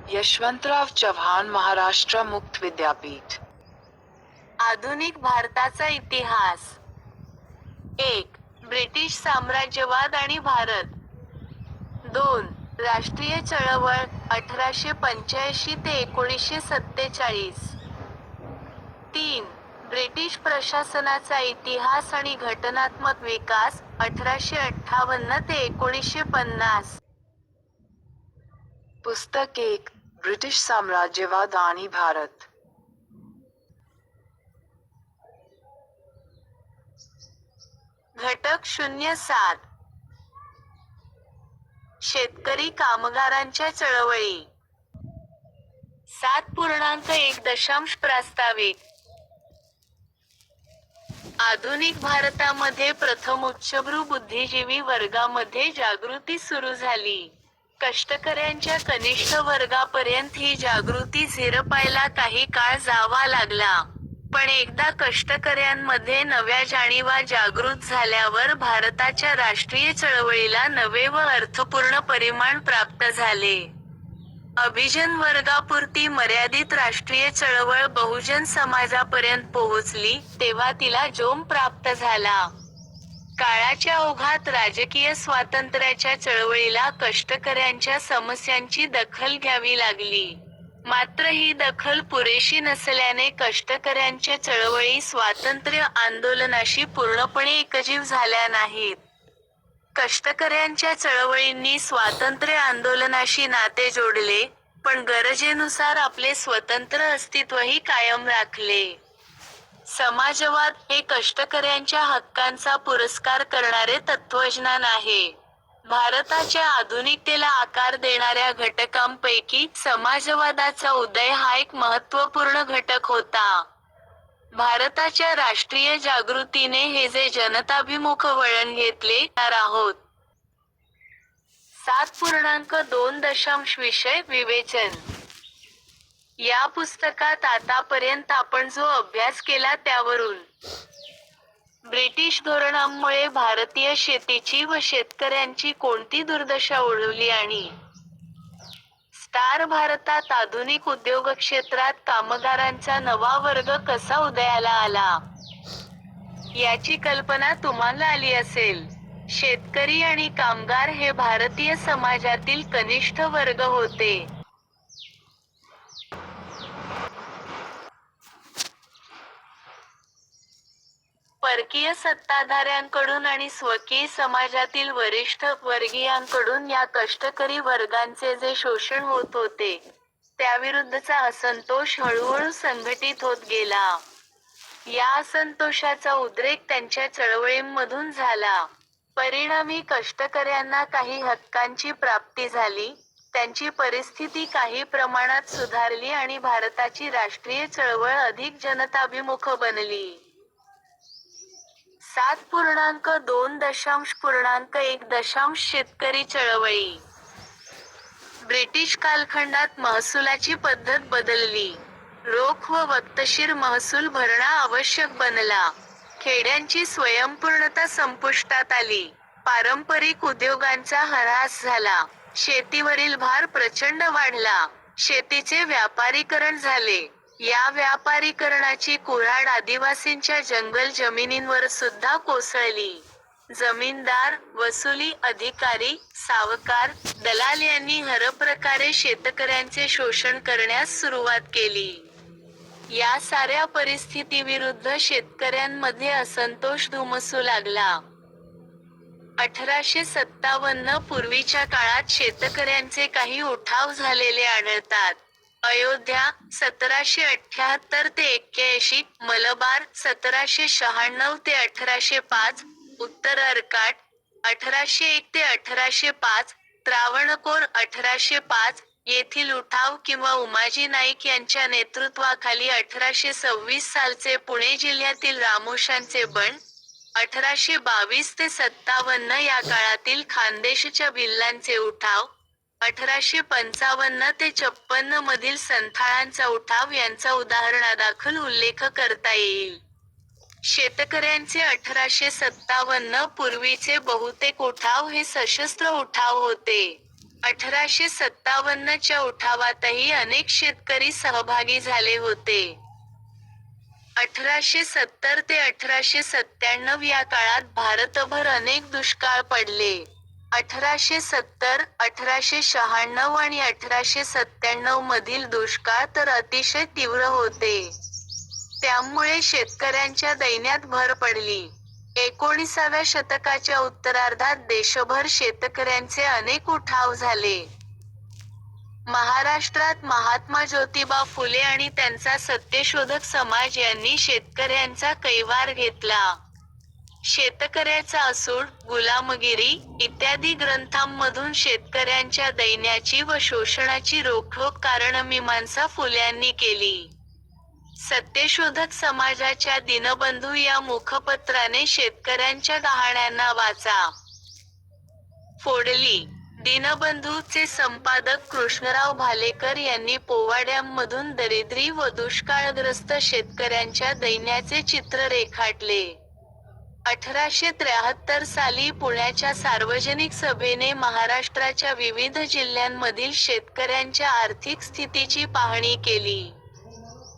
यशवंतराव चव्हाण महाराष्ट्र मुक्त विद्यापीठ. आधुनिक भारताचा इतिहास. 1. ब्रिटिश साम्राज्यवाद आणि भारत. 2. राष्ट्रीय चळवळ 1885 ते 1947. 3. ब्रिटिश प्रशासनाचा इतिहास आणि घटनात्मक विकास 1858 ते 1950. पुस्तक 1. ब्रिटिश साम्राज्यवाद आणि भारत. घटक 07. शेतकरी कामगारांच्या चळवळी. 7.1 प्रास्ताविक. आधुनिक भारतामध्ये प्रथम उच्चभ्रू बुद्धिजीवी वर्गामध्ये जागृती सुरू झाली. कष्टकऱ्यांच्या कनिष्ठ वर्गापर्यंत ही जागृती झिरपायला काही काळ जावा लागला. पण एकदा कष्टकऱ्यांमध्ये नव्या जाणीवा जागृत झाल्यावर भारताच्या राष्ट्रीय चळवळीला नवे व अर्थपूर्ण परिमाण प्राप्त झाले. अभिजन वर्गापुरती मर्यादित राष्ट्रीय चळवळ बहुजन समाजापर्यंत पोहोचली, तेव्हा तिला जोम प्राप्त झाला. काळाच्या ओघात राजकीय स्वातंत्र्याच्या चळवळीला कष्टकऱ्यांच्या समस्यांची दखल घ्यावी लागली. मात्र ही दखल पुरेशी नसल्याने कष्टकऱ्यांच्या चळवळी स्वातंत्र्य आंदोलनाशी पूर्णपणे एकजीव झाल्या नाहीत. कष्टकऱ्यांच्या चळवळींनी स्वातंत्र्य आंदोलनाशी नाते जोडले, पण गरजेनुसार आपले स्वतंत्र अस्तित्वही कायम राखले. समाजवाद हे कष्टकऱ्यांच्या हक्कांचा पुरस्कार करणारे तत्त्वज्ञान आहे. भारताच्या आधुनिकतेला आकार देणाऱ्या घटकांपैकी समाजवादाचा उदय हा एक महत्त्वपूर्ण घटक होता. भारताच्या राष्ट्रीय जागृतीने हे जे जनताभिमुख वळण घेतले आहोत. 7.2 विषय विवेचन. या पुस्तकात आतापर्यंत आपण जो अभ्यास केला त्यावरून ब्रिटिश धोरणांमुळे भारतीय शेतीची व शेतकऱ्यांची कोणती दुर्दशा ओढवली आणि भारतात आधुनिक उद्योगक्षेत्रात कामगारांचा नवा वर्ग कसा उदयाला आला, याची कल्पना तुम्हाला आली असेल. शेतकरी आणि कामगार हे भारतीय समाजातील कनिष्ठ वर्ग होते. परकीय सत्ताधाऱ्यांकडून आणि स्वकीय समाजातील वरिष्ठ वर्गीयांकडून या कष्टकरी वर्गांचे जे शोषण होत होते, त्याविरुद्धचा असंतोष हळूहळू संघटित होत गेला. या असंतोषाचा उद्रेक त्यांच्या चळवळींमधून झाला. परिणामी कष्टकऱ्यांना काही हक्कांची प्राप्ती झाली, त्यांची परिस्थिती काही प्रमाणात सुधारली आणि भारताची राष्ट्रीय चळवळ अधिक जनताभिमुख बनली. 7.2.1 शेतकरी चळवळी. ब्रिटिश कालखंडात महसुलाची पद्धत बदलली. रोख व वक्तशीर महसूल भरणा आवश्यक बनला. खेड्यांची स्वयंपूर्णता संपुष्टात आली. पारंपरिक उद्योगांचा ह्रास झाला. शेतीवरील भार प्रचंड वाढला. शेतीचे व्यापारीकरण झाले. या व्यापारीकरणाची कुऱ्हाड आदिवासींच्या जंगल जमिनींवर सुद्धा कोसळली. जमीनदार, वसुली अधिकारी, सावकार, दलाल यांनी हरप्रकारे शेतकऱ्यांचे शोषण करण्यास सुरुवात केली. या साऱ्या परिस्थितीविरुद्ध शेतकऱ्यांमध्ये असंतोष धुमसू लागला. 1857 पूर्वीच्या काळात शेतकऱ्यांचे काही उठाव झालेले आढळतात. अयोध्या 1778 ते 81, मलबार 1796 ते 1805, उत्तर अर्काट 1801 ते 1805, त्रावणकोर 1805 येथील उठाव किंवा उमाजी नाईक यांच्या नेतृत्वाखाली 1826 सालचे पुणे जिल्ह्यातील रामोशांचे बंड, 1822 ते 57 या काळातील खानदेशच्या भिल्लांचे उठाव, 1855 ते 56 मधील संथाळांचा उठाव यांचा उदाहरणादाखल उल्लेख करता येईल. शेतकऱ्यांचे 1857 पूर्वीचे बहुतेक उठाव हे सशस्त्र उठाव होते. 1857च्या उठावातही अनेक शेतकरी सहभागी झाले होते. 1870 ते 1897 या काळात भारतभर अनेक दुष्काळ पडले. 1870, 1896 आणि 1897 मधील दुष्काळ तर अतिशय तीव्र होते. त्यामुळे शेतकऱ्यांच्या दैन्यात भर पडली. 19व्या शतकाच्या उत्तरार्धात देशभर शेतकऱ्यांचे अनेक उठाव झाले. महाराष्ट्रात महात्मा ज्योतिबा फुले आणि त्यांचा सत्यशोधक समाज यांनी शेतकऱ्यांचा कैवार घेतला. शेतकऱ्याचा असूड, गुलामगिरी, इत्यादी ग्रंथांमधून शेतकऱ्यांच्या दैन्याची व शोषणाची रोखठोक कारणमीमांसा फुल्यांनी केली. सत्यशोधक समाजाच्या दिनबंधू या मुखपत्राने शेतकऱ्यांच्या कहाण्यांना वाचा फोडली. दिनबंधू चे संपादक कृष्णराव भालेकर यांनी पोवाड्यांमधून दरिद्री व दुष्काळग्रस्त शेतकऱ्यांच्या दैन्याचे चित्र रेखाटले. 1873 साली पुण्याच्या सार्वजनिक सभेने महाराष्ट्राच्या विविध जिल्ह्यांमधील शेतकऱ्यांच्या आर्थिक स्थितीची पाहणी केली.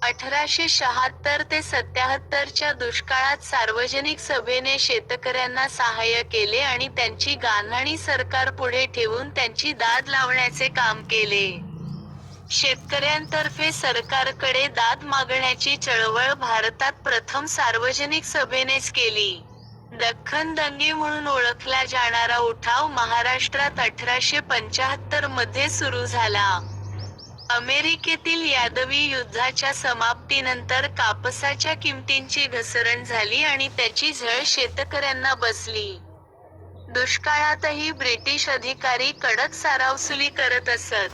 1876 ते 77 च्या दुष्काळात सार्वजनिक सभेने शेतकऱ्यांना सहाय्य केले आणि त्यांची गांधणी सरकारपुढे ठेवून त्यांची दाद लावण्याचे काम केले. शेतकऱ्यांतर्फे सरकारकडे दाद मागण्याची चळवळ भारतात प्रथम सार्वजनिक सभेनेच केली. दख्खन दंगे म्हणून ओळखला जाणारा उठाव महाराष्ट्रात 1875 मध्ये सुरू झाला. अमेरिकेतील यादवी युद्धाच्या समाप्तीनंतर कापसाच्या किमतींची घसरण झाली आणि त्याची झळ शेतकऱ्यांना बसली. दुष्काळातही ब्रिटिश अधिकारी कडक सारावसुली करत असत.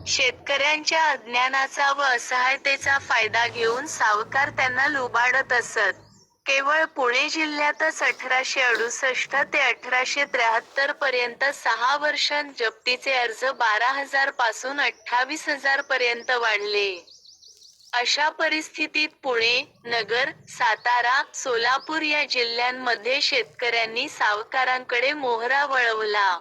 शेतकऱ्यांच्या अज्ञानाचा व असहायतेचा फायदा घेऊन सावकार त्यांना लुबाडत असत. केवळ पुणे जिल्ह्यातच 1868 ते 1873 पर्यंत 6 वर्षांत जप्तीचे अर्ज 12,000 पासून 28,000 पर्यंत वाढले. अशा परिस्थितीत पुणे, नगर, सातारा, सोलापूर या जिल्ह्यांमध्ये शेतकऱ्यांनी सावकारांकडे मोहरा वळवला.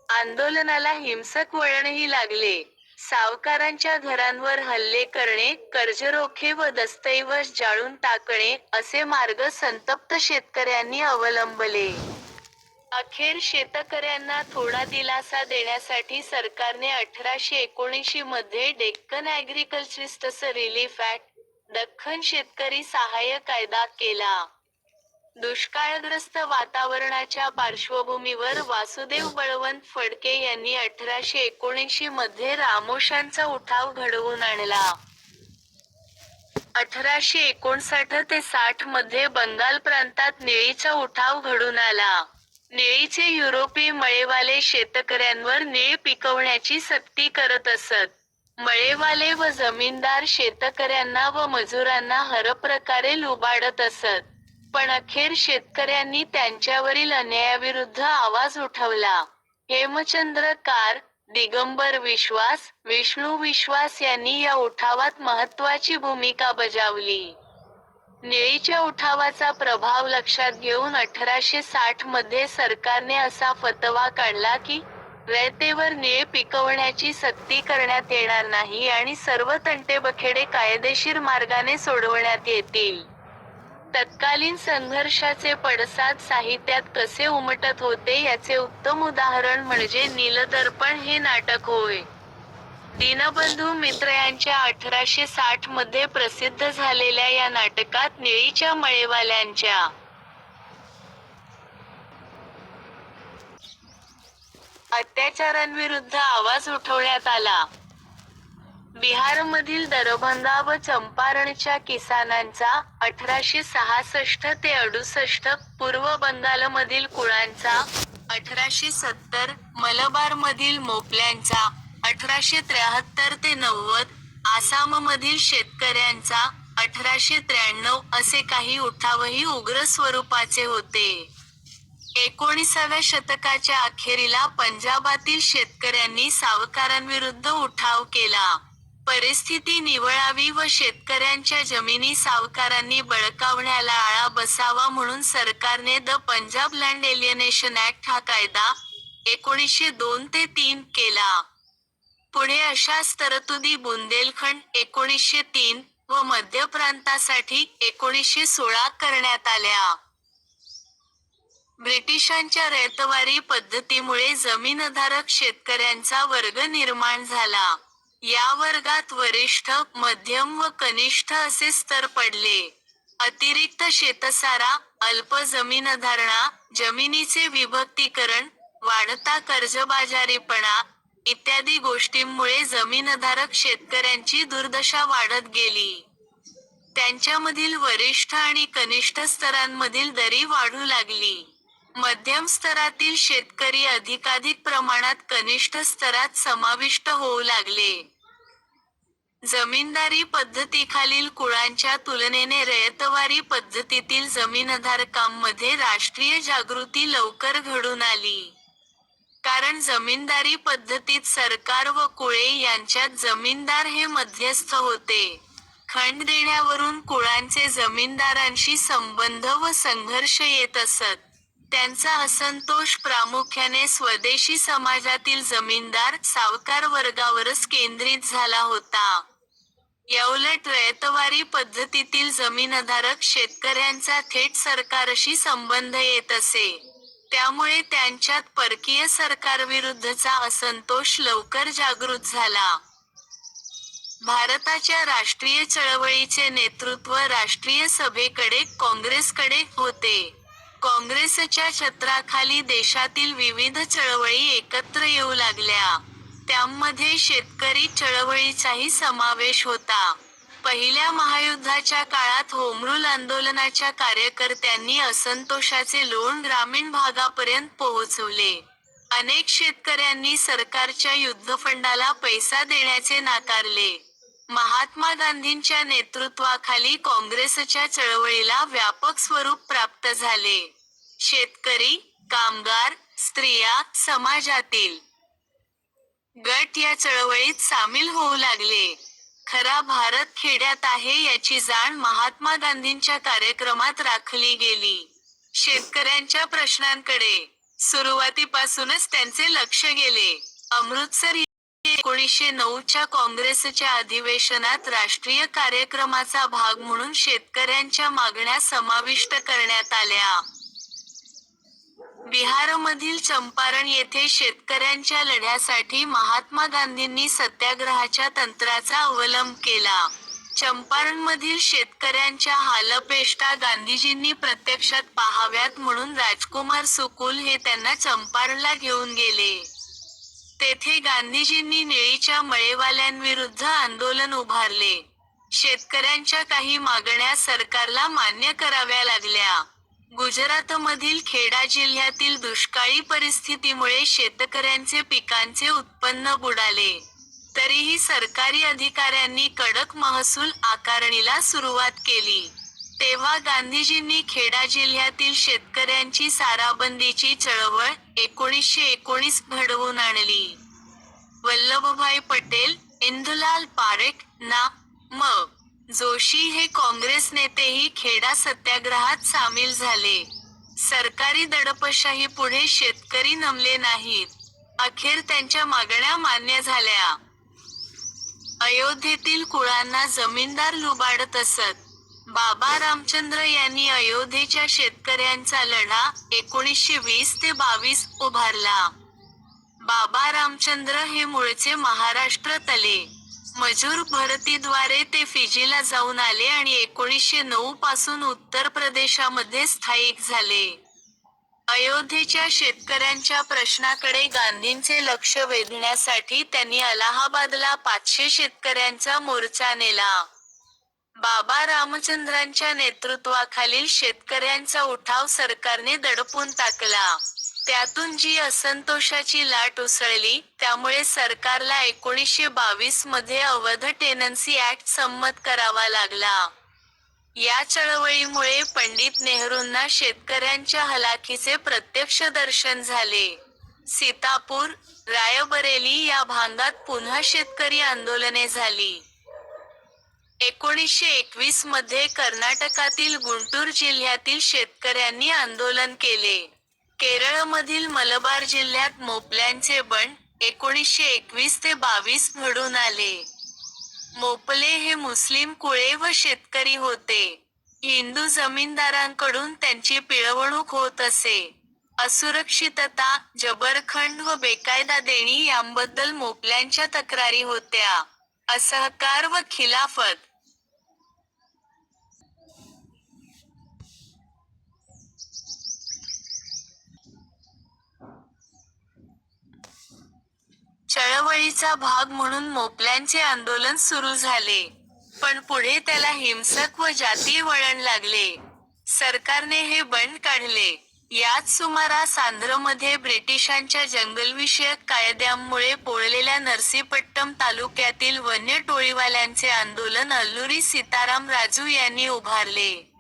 आंदोलनाला हिंसक वळणही लागले. सावकारांच्या घरांवर हल्ले करणे, कर्जरोखे व दस्तऐवज जाळून टाकणे असे मार्ग संतप्त शेतकऱ्यांनी अवलंबले. अखेर शेतकऱ्यांना थोडा दिलासा देण्यासाठी सरकारने 1879 मध्ये डेक्कन ॲग्रिकल्चरिस्ट्स रिलीफ ॲक्ट, दख्खन शेतकरी सहाय्य कायदा केला. दुष्काळग्रस्त वातावरणाच्या पार्श्वभूमीवर वासुदेव बळवंत फडके यांनी 1879 मध्ये रामोशांचा उठाव घडवून आणला. 1859 ते 60 मध्ये बंगाल प्रांतात निळीचा उठाव घडून आला. निळीचे युरोपीय मळेवाले शेतकऱ्यांवर निळ पिकवण्याची सक्ती करत असत. मळेवाले व जमीनदार शेतकऱ्यांना व मजुरांना हरप्रकारे लुबाडत असत. पण अखेर शेतकऱ्यांनी त्यांच्यावरील अन्यायाविरुद्ध आवाज उठवला. हेमचंद्र कार, दिगंबर विश्वास, विष्णू विश्वास यांनी या उठावात महत्त्वाची भूमिका बजावली. निळीच्या उठावाचा प्रभाव लक्षात घेऊन 1860 मध्ये सरकारने असा फतवा काढला की, रयतेवर निळ पिकवण्याची सक्ती करण्यात येणार नाही आणि सर्व तंटेबखेडे कायदेशीर मार्गाने सोडवण्यात येतील. तत्कालीन संघर्षाचे पडसाद साहित्यात कसे उमटत होते याचे उत्तम उदाहरण म्हणजे नीलदर्पण हे नाटक होय. दीनबंधू मित्र यांच्या 1860 मध्ये प्रसिद्ध झालेल्या या नाटकात निळीच्या मळेवाल्यांच्या अत्याचारांविरुद्ध आवाज उठवण्यात आला. बिहारमधील दरभंगा व चंपारणच्या किसानांचा, 1866 ते 68, पूर्व बंगालमधील कुळांचा, 1870, मलबारमधील मोपल्यांचा, 1873 ते 90, आसाममधील शेतकऱ्यांचा, 1893 असे काही उठावही उग्र स्वरूपाचे होते. 19व्या शतकाच्या अखेरीला पंजाबातील शेतकऱ्यांनी सावकारांविरुद्ध उठाव केला. परिस्थिती निवळावी व शेतकऱ्यांच्या जमिनी सावकारांनी बळकावण्याला आळा बसावा म्हणून सरकारने the Punjab land alienation act हा कायदा 1902-3 केला. पुढे अशाच तरतुदी बुंदेलखंड 1903 व मध्य प्रांतासाठी 1916 करण्यात आल्या. ब्रिटिशांच्या रयतवारी पद्धतीमुळे जमीनधारक शेतकऱ्यांचा वर्ग निर्माण झाला. या वर्गात वरिष्ठ, मध्यम व कनिष्ठ असे स्तर पडले. अतिरिक्त शेतसारा, अल्प जमीनधारणा, जमिनीचे विभक्तीकरण, वाढता कर्जबाजारीपणा इत्यादी गोष्टींमुळे जमीनधारक शेतकऱ्यांची दुर्दशा वाढत गेली. त्यांच्यामधील वरिष्ठ आणि कनिष्ठ स्तरांमधील दरी वाढू लागली. मध्यम स्तरातील शेतकरी अधिकाधिक प्रमाणात कनिष्ठ स्तरात समाविष्ट होऊ लागले. जमीनदारी पद्धतीखालील कुळांच्या तुलनेने रयतवारी पद्धतीतील जमीनधारकांमध्ये राष्ट्रीय जागृती लवकर घडून आली. कारण जमीनदारी पद्धतीत सरकार व कुळे यांच्यात जमीनदार हे मध्यस्थ होते. खंड देण्यावरून कुळांचे जमीनदारांशी संबंध व संघर्ष येत असत. त्यांचा असंतोष प्रामुख्याने स्वदेशी समाजातील जमीनदार, सावकार वर्गावरच केंद्रित झाला होता. याउलट रयतवारी पद्धतीतील जमीनधारक शेतकऱ्यांचा थेट सरकारशी संबंध येत असे. त्यामुळे त्यांच्यात परकीय सरकारविरुद्धचा असंतोष लवकर जागृत झाला. भारताच्या राष्ट्रीय चळवळीचे नेतृत्व राष्ट्रीय सभेकडे, काँग्रेसकडे होते. काँग्रेसच्या छत्राखाली देशातील विविध चळवळी एकत्र येऊ लागल्या. त्यांमध्ये शेतकरी चळवळीचाही समावेश होता. पहिल्या महायुद्धाच्या काळात होमरूल आंदोलनाच्या कार्यकर्त्यांनी असंतोषाचे लोण ग्रामीण भागापर्यंत पोहोचवले. अनेक शेतकऱ्यांनी सरकारच्या युद्धफंडाला पैसा देण्याचे नाकारले. महात्मा गांधींच्या नेतृत्वाखाली काँग्रेसच्या चळवळीला व्यापक स्वरूप प्राप्त झाले. शेतकरी, कामगार, स्त्रिया, समाजातील गट या चळवळीत सामील होऊ लागले. खरा भारत खेड्यात आहे याची जाण महात्मा गांधींच्या कार्यक्रमात राखली गेली. शेतकऱ्यांच्या प्रश्नांकडे सुरुवातीपासूनच त्यांचे लक्ष गेले. अमृतसर येथे 1909 च्या काँग्रेसच्या अधिवेशनात राष्ट्रीय कार्यक्रमाचा भाग म्हणून शेतकऱ्यांच्या मागण्या समाविष्ट करण्यात आल्या. बिहारमधील चंपारण येथे शेतकऱ्यांच्या लढ्यासाठी महात्मा गांधींनी सत्याग्रहाच्या तंत्राचा अवलंब केला. चंपारणमधील शेतकऱ्यांच्या हालअपेष्टा गांधीजींनी प्रत्यक्षात पाहाव्यात म्हणून राजकुमार सुकुल हे त्यांना चंपारणला घेऊन गेले. तेथे गांधीजींनी निळीच्या मळेवाल्यांविरुद्ध आंदोलन उभारले. शेतकऱ्यांच्या काही मागण्या सरकारला मान्य कराव्या लागल्या. गुजरातमधील खेडा जिल्ह्यातील दुष्काळी परिस्थितीमुळे शेतकऱ्यांचे पिकांचे उत्पन्न बुडाले. तरीही सरकारी अधिकाऱ्यांनी कडक महसूल आकारणीला सुरुवात केली. तेव्हा गांधीजींनी खेडा जिल्ह्यातील शेतकऱ्यांची साराबंदीची चळवळ 1919 घडवून आणली. वल्लभभाई पटेल, इंदुलाल पारेख, ना. म. जोशी हे काँग्रेस नेतेही खेडा सत्याग्रहात सामील झाले. सरकारी दडपशाहीपुढे शेतकरी नमले नाहीत. अखेर त्यांच्या मागण्या मान्य झाल्या. अयोध्येतील कुळांना जमीनदार लुबाडत असत. बाबा रामचंद्र यांनी अयोध्येच्या शेतकऱ्यांचा लढा 1920-22 उभारला. बाबा रामचंद्र हे मूळचे महाराष्ट्र-तले. मजूर भरतीद्वारे ते फिजीला जाऊन आले आणि 1909 पासून उत्तर प्रदेशामध्ये स्थायिक झाले. अयोध्येच्या शेतकऱ्यांच्या प्रश्नाकडे गांधींचे लक्ष वेधण्यासाठी त्यांनी अलाहाबादला 500 शेतकऱ्यांचा मोर्चा नेला. बाबा रामचंद्रांच्या नेतृत्वाखालील शेतकऱ्यांचा उठाव सरकारने दडपून टाकला. त्यातून जी असंतोषाची लाट उसळली, त्यामुळे सरकारला 1922 मध्ये अवध टेनन्सी ॲक्ट संमत करावा लागला. या चळवळीमुळे पंडित नेहरूंना शेतकऱ्यांच्या हलाखीचे प्रत्यक्ष दर्शन झाले. सीतापूर, रायबरेली या भागात पुन्हा शेतकरी आंदोलने झाली. 1921 मध्ये कर्नाटकातील गुंटूर जिल्ह्यातील शेतकऱ्यांनी आंदोलन केले. केरळमधील मलबार जिल्ह्यात मोपल्यांचे बंड 1921 ते 22 घडून आले. मोपले हे मुस्लिम कुळे व शेतकरी होते. हिंदू जमीनदारांकडून त्यांची पिळवणूक होत असे. असुरक्षितता, जबरखंड व बेकायदा देणी यांबद्दल मोपल्यांच्या तक्रारी होत्या. असहकार व खिलाफत चळवळीचा भाग म्हणून मोपल्यांचे आंदोलन सुरू झाले. पण पुढे त्याला हिंसक व जातीय वळण लागले. सरकारने हे बंड काढले. याच सुमारास आंध्रमध्ये ब्रिटिशांच्या जंगलविषयक कायद्यांमुळे पोळलेल्या नरसीपट्टम तालुक्यातील वन्य टोळीवाल्यांचे आंदोलन अल्लुरी सीताराम राजू यांनी उभारले.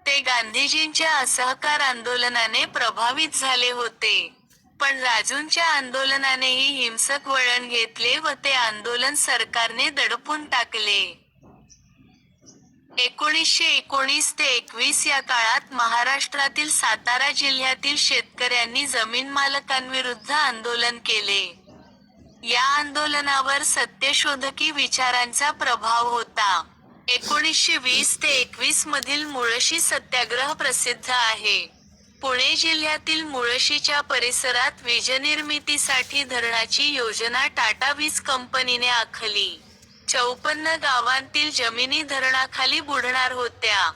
ते गांधीजींच्या असहकार आंदोलनाने प्रभावित झाले होते. पण राजूंच्या आंदोलनानेही हिंसक वळण घेतले व ते आंदोलन सरकारने दडपून टाकले. 1919 ते 21 या काळात महाराष्ट्रातील सातारा जिल्ह्यातील शेतकऱ्यांनी जमीन मालकांविरुद्ध आंदोलन केले. या आंदोलनावर सत्यशोधकी विचारांचा प्रभाव होता. 1920 ते 21 मधील मुळशी सत्याग्रह प्रसिद्ध आहे. पुणे जिल्ह्यातील मुळशीच्या परिसरात वीजनिर्मितीसाठी धरणाची योजना टाटा वीज कंपनीने आखली. 54 गावांतील जमिनी धरणाखाली बुडणार होत्या.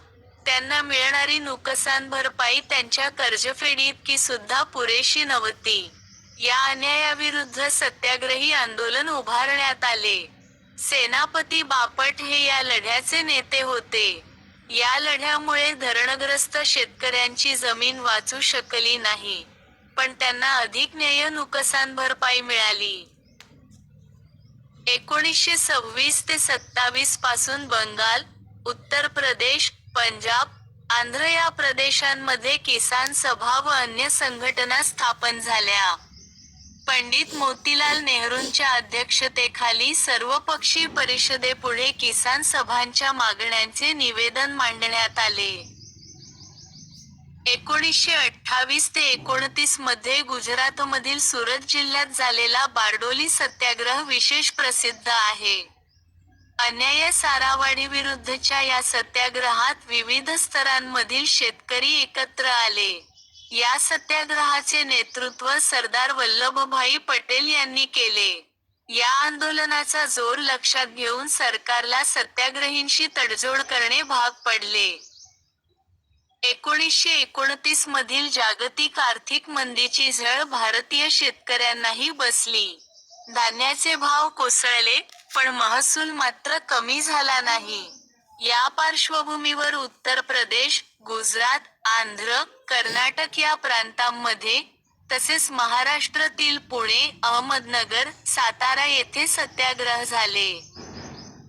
त्यांना मिळणारी नुकसान भरपाई त्यांच्या कर्जफेडीइतकी सुद्धा पुरेशी नव्हती. या अन्यायाविरुद्ध सत्याग्रही आंदोलन उभारण्यात आले. सेनापती बापट हे या लढ्याचे नेते होते. या लढ्यामुळे धरणग्रस्त शेतकऱ्यांची जमीन वाचू शकली नाही. पण त्यांना अधिक न्याय्य नुकसान भरपाई मिळाली. 1926 ते 27 पासून बंगाल, उत्तर प्रदेश, पंजाब, आंध्र या प्रदेशांमध्ये किसान सभा व अन्य संघटना स्थापन झाल्या. पंडित मोतीलाल नेहरूंच्या अध्यक्षतेखाली सर्वपक्षीय परिषदेपुढे किसान सभांच्या मागण्यांचे निवेदन मांडण्यात आले. 1928 ते 29 मध्ये गुजरातमधील सुरत जिल्ह्यात झालेला बारडोली सत्याग्रह विशेष प्रसिद्ध आहे. अन्याय सारावाढीविरुद्धच्या या सत्याग्रहात विविध स्तरांमधील शेतकरी एकत्र आले. या सत्याग्रहाचे नेतृत्व सरदार वल्लभभाई पटेल यांनी केले. या आंदोलनाचा जोर लक्षात घेऊन सरकारला सत्याग्रहींशी तडजोड करणे भाग पडले. 1929 मधील जागतिक आर्थिक मंदीची झळ भारतीय शेतकऱ्यांनाही बसली. धान्याचे भाव कोसळले, पण महसूल मात्र कमी झाला नाही. या पार्श्वभूमीवर उत्तर प्रदेश, गुजरात, आंध्र, कर्नाटक या प्रांतांमध्ये, तसेच महाराष्ट्रातील पुणे, अहमदनगर, सातारा येथे सत्याग्रह झाले.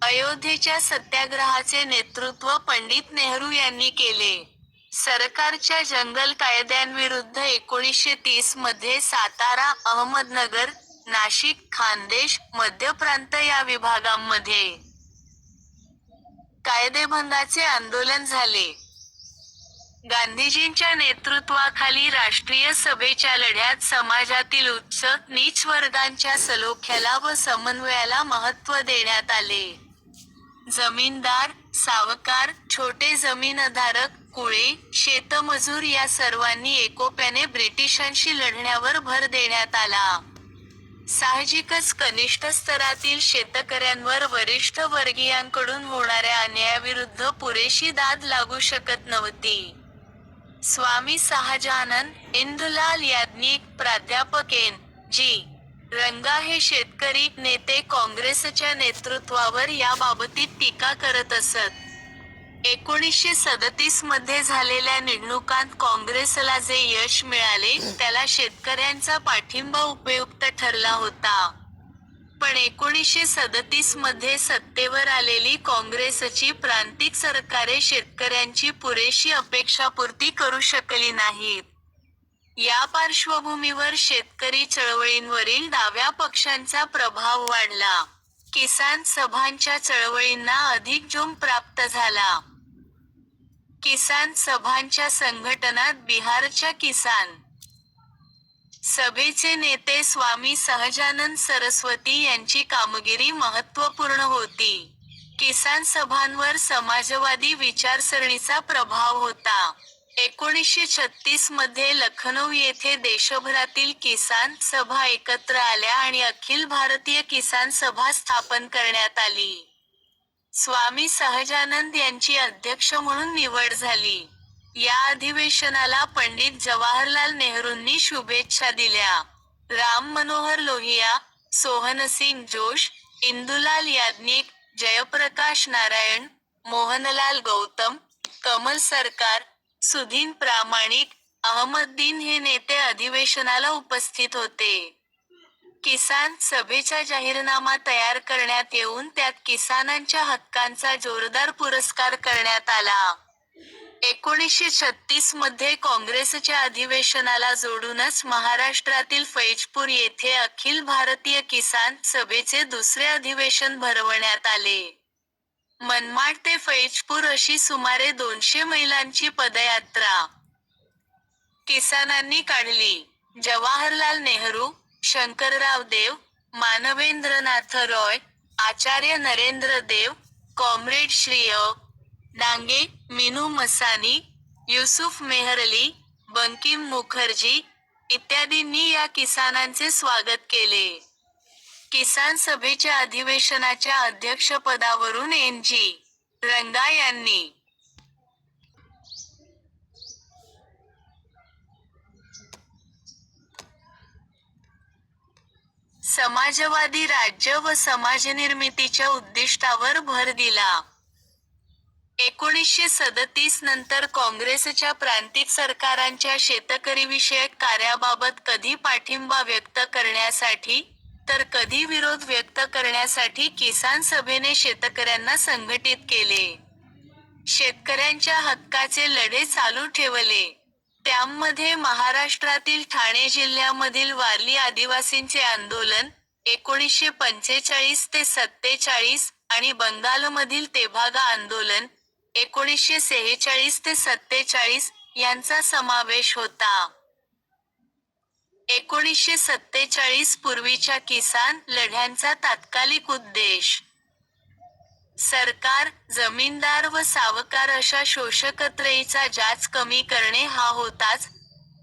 अयोध्येच्या सत्याग्रहाचे नेतृत्व पंडित नेहरू यांनी केले. सरकारच्या जंगल कायद्यांविरुद्ध 1930 मध्ये सातारा, अहमदनगर, नाशिक, खान्देश, मध्य प्रांत या विभागांमध्ये कायदेभंगाचे आंदोलन झाले. गांधीजींच्या नेतृत्वाखाली राष्ट्रीय सभेच्या लढ्यात समाजातील उच्च, नीच वर्गांच्या सलोख्याला व समन्वयाला महत्त्व देण्यात आले. जमीनदार, सावकार, छोटे जमीनधारक, कुळे, शेतमजूर या सर्वांनी एकोप्याने ब्रिटिशांशी लढण्यावर भर देण्यात आला. साहजिकच कनिष्ठ स्तरातील शेतकऱ्यांवर वरिष्ठ वर्गीयांकडून होणाऱ्या अन्यायाविरुद्ध पुरेशी दाद लागू शकत नव्हती. स्वामी शहाजानंद, इंदुलाल याज्ञिक, प्राध्यापक एन. जी. रंगा हे शेतकरी नेते काँग्रेसच्या नेतृत्वावर याबाबतीत टीका करत असत. 1937 मध्ये झालेल्या निवडणुकांत काँग्रेसला जे यश मिळाले, त्याला शेतकऱ्यांचा पाठिंबा उपयुक्त ठरला होता. पण 1937 मध्ये सत्तेवर आलेली काँग्रेसची प्रांतिक सरकारे शेतकऱ्यांची पुरेशी अपेक्षापूर्ती करू शकली नाहीत. या पार्श्वभूमीवर शेतकरी चळवळींवरील डाव्या पक्षांचा प्रभाव वाढला. किसान सभांच्या चळवळींना अधिक जोम प्राप्त झाला. किसान सभांच्या संघटनात बिहारच्या किसान सभेचे नेते स्वामी सहजानंद सरस्वती यांची कामगिरी महत्त्वपूर्ण होती. किसान सभांवर समाजवादी विचारसरणीचा प्रभाव होता. 1936 मध्ये लखनौ येथे देशभरातील किसान सभा एकत्र आल्या आणि अखिल भारतीय किसान सभा स्थापन करण्यात आली. स्वामी सहजानंद यांची अध्यक्ष म्हणून निवड झाली. या अधिवेशनाला पंडित जवाहरलाल नेहरूंनी शुभेच्छा दिल्या. राम मनोहर लोहिया, सोहनसिंग जोश, इंदुलाल याज्ञिक, जयप्रकाश नारायण, मोहनलाल गौतम, कमल सरकार, सुधीन प्रामाणिक, अहमददीन हे नेते अधिवेशनाला उपस्थित होते. किसान सभेचा जाहीरनामा तयार करण्यात येऊन त्यात किसानांच्या हक्कांचा जोरदार पुरस्कार करण्यात आला. 1936 मध्ये काँग्रेसच्या अधिवेशनाला जोडूनच महाराष्ट्रातील फैजपूर येथे अखिल भारतीय किसान सभेचे दुसरे अधिवेशन भरवण्यात आले. मनमाड ते फैजपूर अशी सुमारे 200 मैलांची पदयात्रा किसानांनी काढली. जवाहरलाल नेहरू, शंकरराव देव, मानवेंद्रनाथ रॉय, आचार्य नरेंद्र देव, कॉम्रेड श्री अ. डांगे, मीनू मसानी, युसुफ मेहरअली, बंकिम मुखर्जी इत्यादींनी या किसानांचे स्वागत केले. किसान सभेच्या अधिवेशनाच्या अध्यक्षपदावरून एन. जी. रंगा यांनी समाजवादी राज्य व समाजनिर्मितीच्या उद्दिष्टावर भर दिला. 1937 नंतर काँग्रेसच्या प्रांतिक सरकारांच्या शेतकरीविषयक कार्याबाबत कधी पाठिंबा व्यक्त करण्यासाठी, तर कधी विरोध व्यक्त करण्यासाठी किसान सभेने शेतकऱ्यांना संघटित केले. शेतकऱ्यांच्या हक्काचे लढे चालू ठेवले. त्यांमध्ये महाराष्ट्रातील ठाणे जिल्ह्यामधील वारली आदिवासींचे आंदोलन 1945 ते 47 आणि बंगालमधील तेभागा आंदोलन 1946 ते 47 यांचा समावेश होता. 1947 पूर्वीच्या किसान लढ्यांचा तात्कालिक उद्देश सरकार, जमीनदार व सावकार अशा शोषकत्रयीचा जाच कमी करणे हा होताच,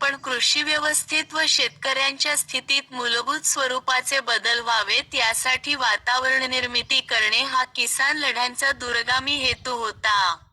पण कृषी व्यवस्थेत व शेतकऱ्यांच्या स्थितीत मूलभूत स्वरूपाचे बदल व्हावेत यासाठी वातावरण निर्मिती करणे हा किसान लढ्यांचा दूरगामी हेतू होता.